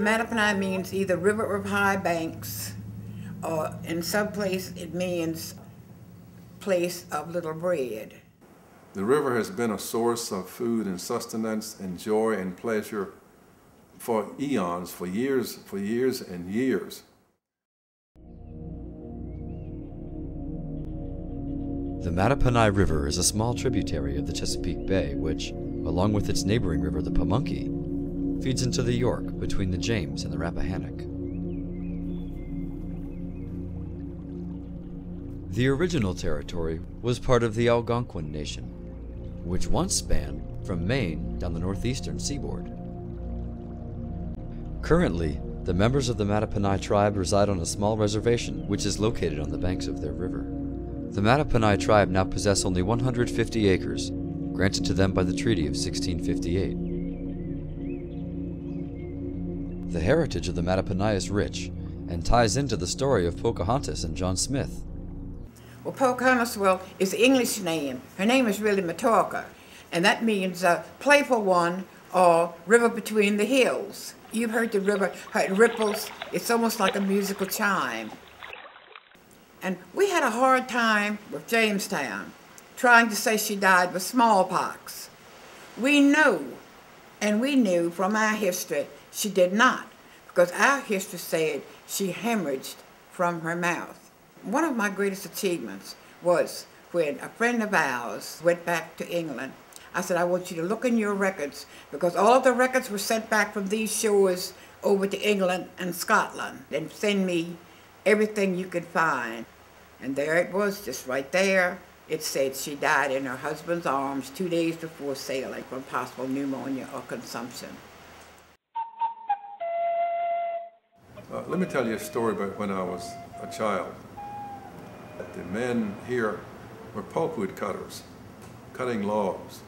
Mattaponi means either river of high banks, or in some place it means place of little bread. The river has been a source of food and sustenance and joy and pleasure for eons, for years and years. The Mattaponi River is a small tributary of the Chesapeake Bay which, along with its neighboring river the Pamunkey, feeds into the York between the James and the Rappahannock. The original territory was part of the Algonquin Nation, which once spanned from Maine down the northeastern seaboard. Currently, the members of the Mattaponi tribe reside on a small reservation which is located on the banks of their river. The Mattaponi tribe now possess only 150 acres, granted to them by the Treaty of 1658. The heritage of the Mattaponi is rich and ties into the story of Pocahontas and John Smith. Well, Pocahontas, is the English name. Her name is really Matoaka, and that means playful one or river between the hills. You've heard the river, how it ripples. It's almost like a musical chime. And we had a hard time with Jamestown, trying to say she died with smallpox. We know, and we knew from our history, she did not, because our history said she hemorrhaged from her mouth. One of my greatest achievements was when a friend of ours went back to England. I said, I want you to look in your records, because all of the records were sent back from these shores over to England and Scotland, and send me everything you could find. And there it was, just right there. It said she died in her husband's arms 2 days before sailing from possible pneumonia or consumption. Let me tell you a story about when I was a child. The men here were pulpwood cutters, cutting logs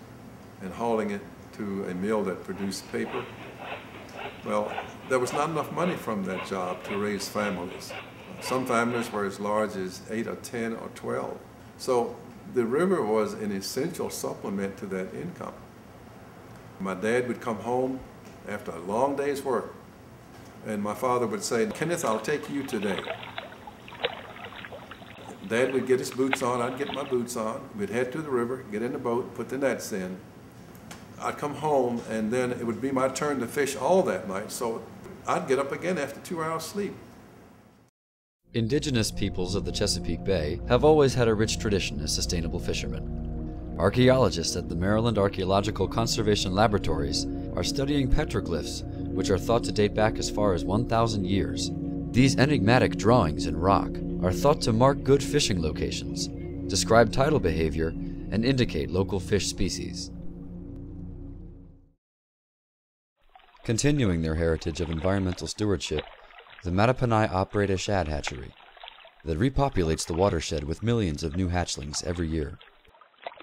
and hauling it to a mill that produced paper. Well, there was not enough money from that job to raise families. Some families were as large as 8 or 10 or 12. So the river was an essential supplement to that income. My dad would come home after a long day's work, and my father would say, Kenneth, I'll take you today. Dad would get his boots on, I'd get my boots on. We'd head to the river, get in the boat, put the nets in. I'd come home, and then it would be my turn to fish all that night, so I'd get up again after 2 hours sleep. Indigenous peoples of the Chesapeake Bay have always had a rich tradition as sustainable fishermen. Archaeologists at the Maryland Archaeological Conservation Laboratories are studying petroglyphs, which are thought to date back as far as 1,000 years. These enigmatic drawings in rock are thought to mark good fishing locations, describe tidal behavior, and indicate local fish species. Continuing their heritage of environmental stewardship, the Mattaponi operate a shad hatchery that repopulates the watershed with millions of new hatchlings every year.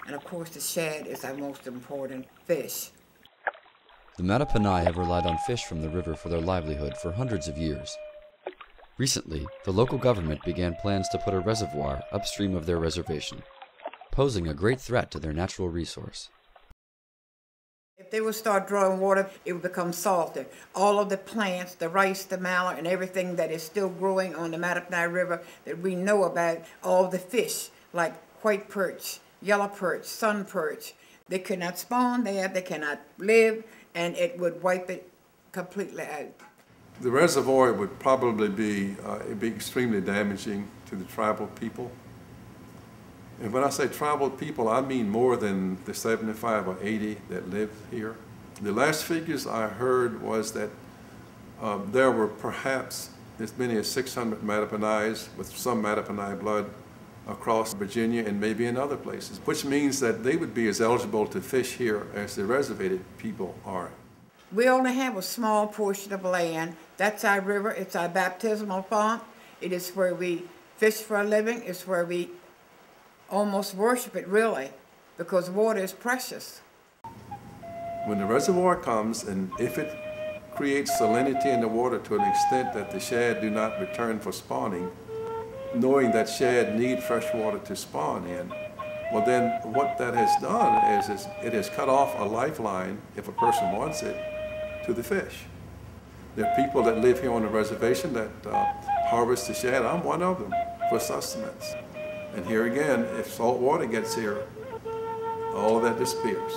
And of course the shad is our most important fish. The Mattaponi have relied on fish from the river for their livelihood for hundreds of years. Recently, the local government began plans to put a reservoir upstream of their reservation, posing a great threat to their natural resource. If they would start drawing water, it would become salty. All of the plants, the rice, the mallard, and everything that is still growing on the Mattaponi River that we know about, all the fish, like white perch, yellow perch, sun perch, they could not spawn there, they cannot live, and it would wipe it completely out. The reservoir would probably be, it'd be extremely damaging to the tribal people. And when I say tribal people, I mean more than the 75 or 80 that live here. The last figures I heard was that there were perhaps as many as 600 Mattaponis with some Mattaponi blood across Virginia and maybe in other places, which means that they would be as eligible to fish here as the reservated people are. We only have a small portion of land. That's our river. It's our baptismal font. It is where we fish for a living. It's where we almost worship it, really, because water is precious. When the reservoir comes, and if it creates salinity in the water to an extent that the shad do not return for spawning, knowing that shad need fresh water to spawn in, well then what that has done is it has cut off a lifeline, if a person wants it, to the fish. There are people that live here on the reservation that harvest the shad. I'm one of them for sustenance. And here again, if salt water gets here, all of that disappears.